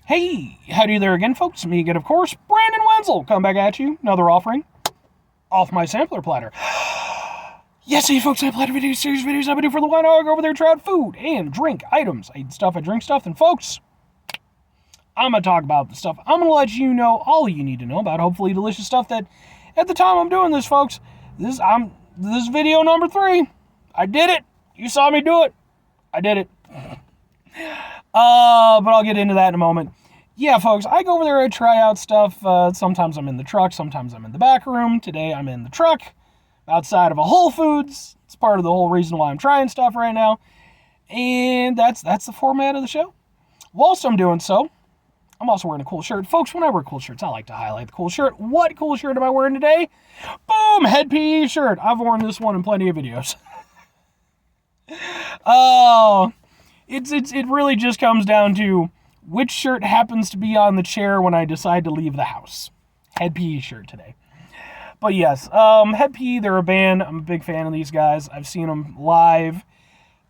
Hey, howdy there again, folks. Me again, of course, Brandon Wenzel. Come back at you. Another offering off my sampler platter. Yes, hey, folks, I platter videos, series videos I've been doing for the wine hog over there, try out food and drink items. I eat stuff, I drink stuff, and folks, I'm going to talk about the stuff. I'm going to let you know all you need to know about hopefully delicious stuff that, at the time I'm doing this, folks, this is video number 3. I did it. You saw me do it. I did it. But I'll get into that in a moment. Yeah, folks, I go over there, I try out stuff. Sometimes I'm in the truck, sometimes I'm in the back room. Today I'm in the truck, outside of a Whole Foods. It's part of the whole reason why I'm trying stuff right now. And that's the format of the show. Whilst I'm doing so, I'm also wearing a cool shirt. Folks, when I wear cool shirts, I like to highlight the cool shirt. What cool shirt am I wearing today? Boom! Head PE shirt. I've worn this one in plenty of videos. It really just comes down to which shirt happens to be on the chair when I decide to leave the house. Head PE shirt today. But yes, Head PE, they're a band. I'm a big fan of these guys. I've seen them live,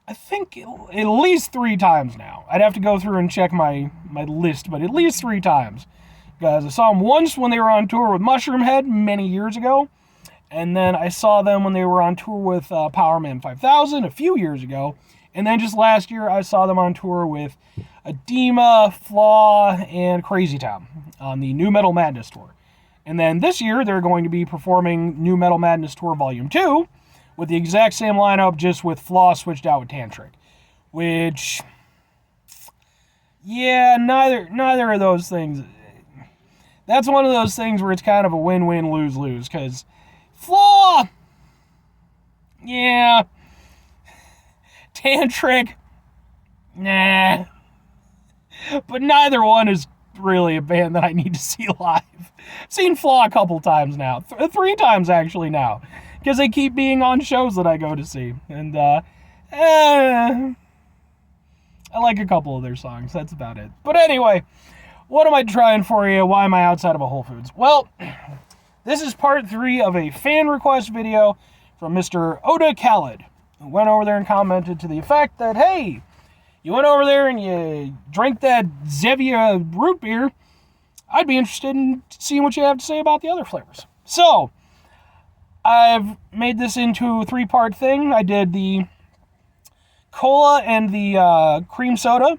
I think, at least 3 times now. I'd have to go through and check my list, but at least 3 times. Because I saw them once when they were on tour with Mushroom Head many years ago. And then I saw them when they were on tour with Powerman 5000 a few years ago. And then just last year, I saw them on tour with Edema, Flaw, and Crazy Town on the New Metal Madness Tour. And then this year, they're going to be performing New Metal Madness Tour Volume 2 with the exact same lineup, just with Flaw switched out with Tantric. Which, yeah, neither of those things. That's one of those things where it's kind of a win-win, lose-lose, because Flaw, yeah, Tantric, nah. But neither one is really a band that I need to see live. I've seen Flaw a couple times now. 3 times, actually, now. Because they keep being on shows that I go to see. And, I like a couple of their songs. That's about it. But anyway, what am I trying for you? Why am I outside of a Whole Foods? Well, this is part 3 of a fan request video from Mr. Odeh Kahled, who went over there and commented to the effect that, hey, you went over there and you drank that Zevia root beer. I'd be interested in seeing what you have to say about the other flavors. So, I've made this into a 3-part thing. I did the cola and the cream soda.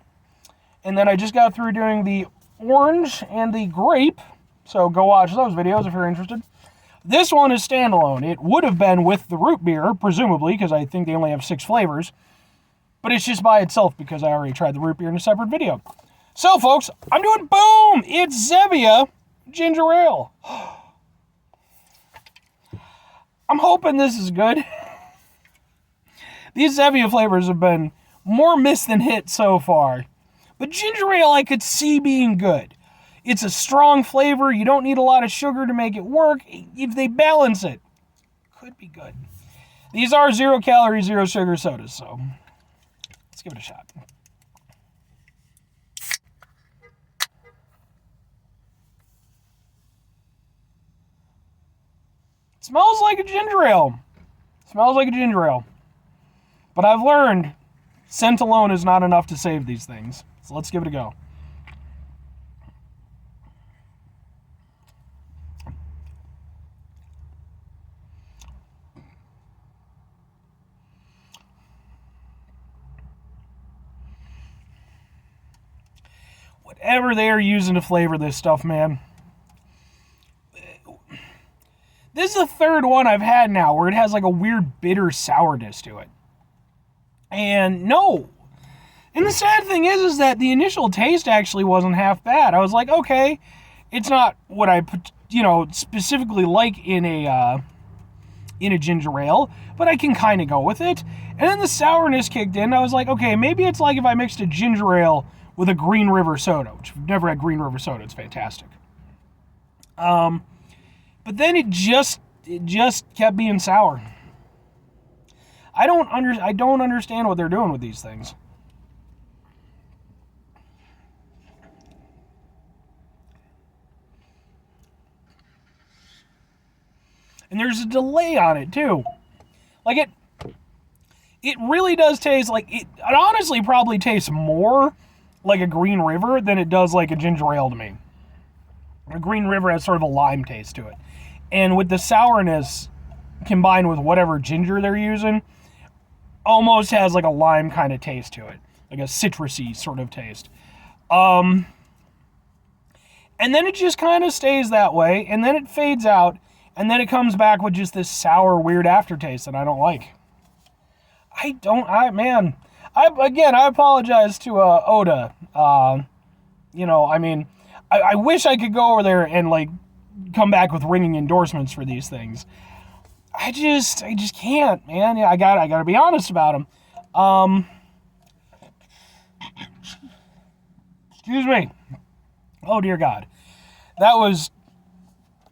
And then I just got through doing the orange and the grape. So go watch those videos if you're interested. This one is standalone. It would have been with the root beer, presumably, because I think they only have 6 flavors. But it's just by itself because I already tried the root beer in a separate video. So, folks, I'm doing boom! It's Zevia Ginger Ale. I'm hoping this is good. These Zevia flavors have been more miss than hit so far. But ginger ale I could see being good. It's a strong flavor. You don't need a lot of sugar to make it work. If they balance it, could be good. These are 0 calorie, 0 sugar sodas, so let's give it a shot. It smells like a ginger ale. Smells like a ginger ale. But I've learned scent alone is not enough to save these things. So let's give it a go. Whatever they are using to flavor this stuff, man. This is the 3rd one I've had now where it has like a weird bitter sourness to it. And no. And the sad thing is that the initial taste actually wasn't half bad. I was like, okay, it's not what I, specifically like in a ginger ale, but I can kind of go with it. And then the sourness kicked in. I was like, okay, maybe it's like if I mixed a ginger ale with a Green River soda, which I've never had Green River soda. It's fantastic. But then it just kept being sour. I don't understand what they're doing with these things. And there's a delay on it too. Like it really does taste like it honestly probably tastes more like a Green River than it does like a ginger ale to me. A Green River has sort of a lime taste to it. And with the sourness combined with whatever ginger they're using, almost has like a lime kind of taste to it. Like a citrusy sort of taste. And then it just kind of stays that way, and then it fades out, and then it comes back with just this sour, weird aftertaste that I don't like. I apologize to Odeh. I wish I could go over there and like come back with ringing endorsements for these things. I just can't, man. I gotta be honest about them. Excuse me. Oh dear God, that was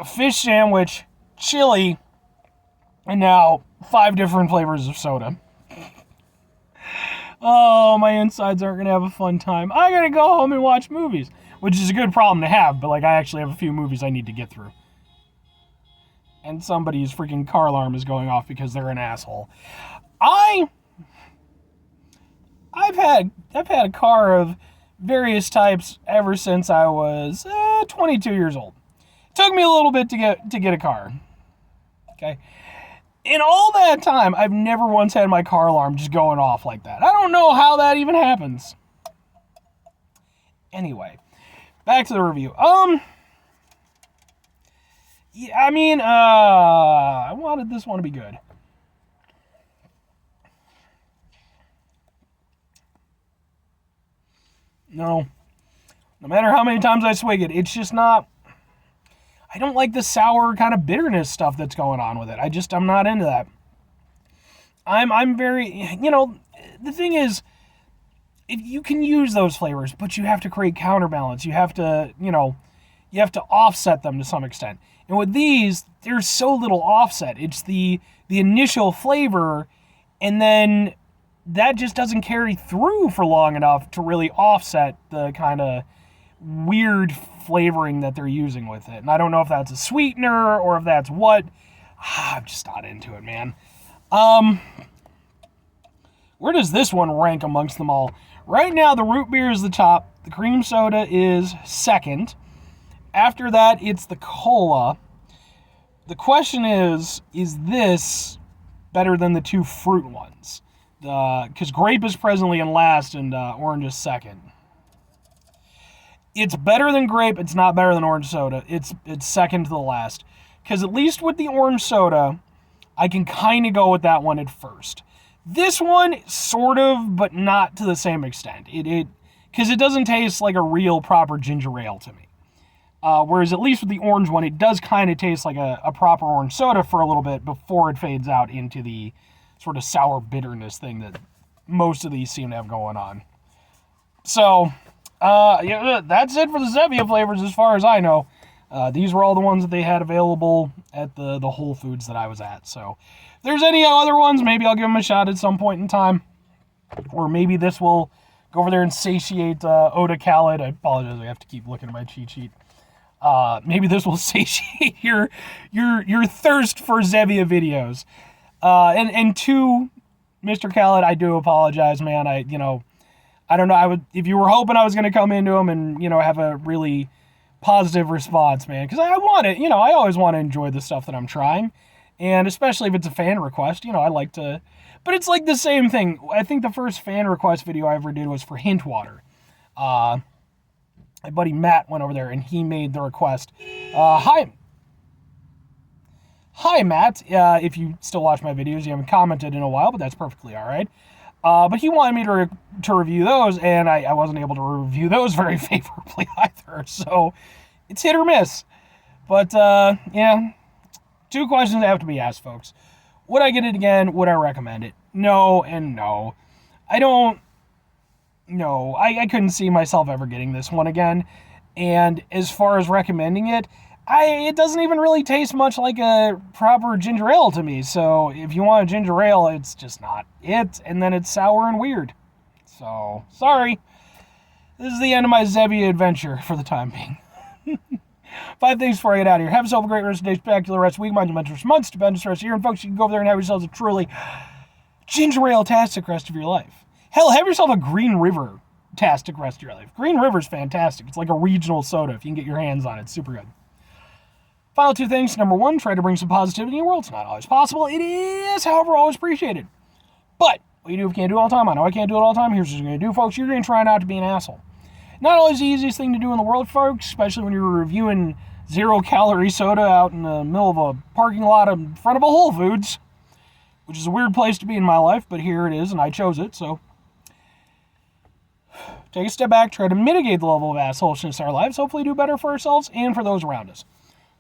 a fish sandwich, chili, and now 5 different flavors of soda. Oh, my insides aren't gonna have a fun time. I gotta go home and watch movies, which is a good problem to have, but like I actually have a few movies I need to get through. And somebody's freaking car alarm is going off because they're an asshole. I've had a car of various types ever since I was 22 years old. It took me a little bit to get a car. Okay. In all that time, I've never once had my car alarm just going off like that. I don't know how that even happens. Anyway, back to the review. I wanted this one to be good. No matter how many times I swig it, it's just not. I don't like the sour kind of bitterness stuff that's going on with it. I'm not into that. I'm very, the thing is, if you can use those flavors, but you have to create counterbalance. You have to, you have to offset them to some extent. And with these, there's so little offset. It's the initial flavor, and then that just doesn't carry through for long enough to really offset the kind of weird flavoring that they're using with it. And I don't know if that's a sweetener or if that's what. I'm just not into it, man. Where does this one rank amongst them all? Right now, the root beer is the top. The cream soda is second. After that, it's the cola. The question is this better than the 2 fruit ones? Because grape is presently in last and orange is second. It's better than grape. It's not better than orange soda. It's second to the last. Because at least with the orange soda, I can kind of go with that one at first. This one, sort of, but not to the same extent. Because it doesn't taste like a real proper ginger ale to me. Whereas at least with the orange one, it does kind of taste like a proper orange soda for a little bit before it fades out into the sort of sour bitterness thing that most of these seem to have going on. So, that's it for the Zevia flavors as far as I know. These were all the ones that they had available at the Whole Foods that I was at. So, if there's any other ones, maybe I'll give them a shot at some point in time. Or maybe this will go over there and satiate Odeh Kahled. I apologize, I have to keep looking at my cheat sheet. Maybe this will satiate your thirst for Zevia videos. And to Mr. Kahled, I do apologize, man. I don't know. If you were hoping I was going to come into them and, have a really positive response, man, because I want it, I always want to enjoy the stuff that I'm trying. And especially if it's a fan request, I like to, but it's like the same thing. I think the first fan request video I ever did was for Hint Water. My buddy Matt went over there and he made the request. Hi, Matt. If you still watch my videos, you haven't commented in a while, but that's perfectly all right. But he wanted me to review those, and I wasn't able to review those very favorably either. So it's hit or miss. But, yeah, 2 questions have to be asked, folks. Would I get it again? Would I recommend it? No and no. I don't. No, I couldn't see myself ever getting this one again. And as far as recommending it, it doesn't even really taste much like a proper ginger ale to me. So if you want a ginger ale, it's just not it. And then it's sour and weird. So, sorry. This is the end of my Zevia adventure for the time being. 5 things before I get out of here. Have yourself a great rest of the day, spectacular rest of the week, mind your mental months, stupendous rest of the year. And folks, you can go over there and have yourselves a truly ginger ale-tastic rest of your life. Hell, have yourself a Green River fantastic rest of your life. Green River's fantastic. It's like a regional soda. If you can get your hands on it, it's super good. Final two things. Number one, try to bring some positivity in your world. It's not always possible. It is, however, always appreciated. But what you do if you can't do it all the time, I know I can't do it all the time. Here's what you're going to do, folks. You're going to try not to be an asshole. Not always the easiest thing to do in the world, folks, especially when you're reviewing zero-calorie soda out in the middle of a parking lot in front of a Whole Foods, which is a weird place to be in my life, but here it is, and I chose it, so take a step back, try to mitigate the level of assholishness in our lives, hopefully do better for ourselves and for those around us.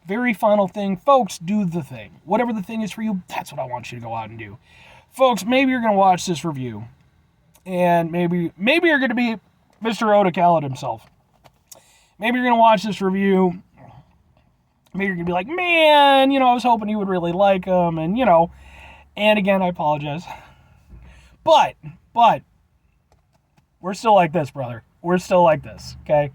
Very final thing, folks, do the thing. Whatever the thing is for you, that's what I want you to go out and do. Folks, maybe you're going to watch this review, and maybe you're going to be Mr. Odeh Kahled himself. Maybe you're going to watch this review, maybe you're going to be like, man, I was hoping you would really like him, and, and again, I apologize. But, we're still like this, brother. We're still like this, okay?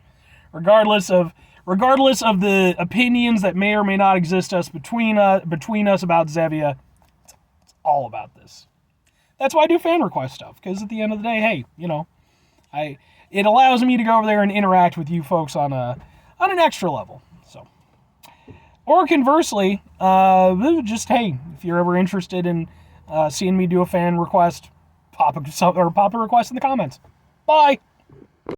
Regardless of the opinions that may or may not exist between us about Zevia, it's all about this. That's why I do fan request stuff, because at the end of the day, hey, it allows me to go over there and interact with you folks on an extra level. So, or conversely, just hey, if you're ever interested in seeing me do a fan request, pop a request in the comments. Bye.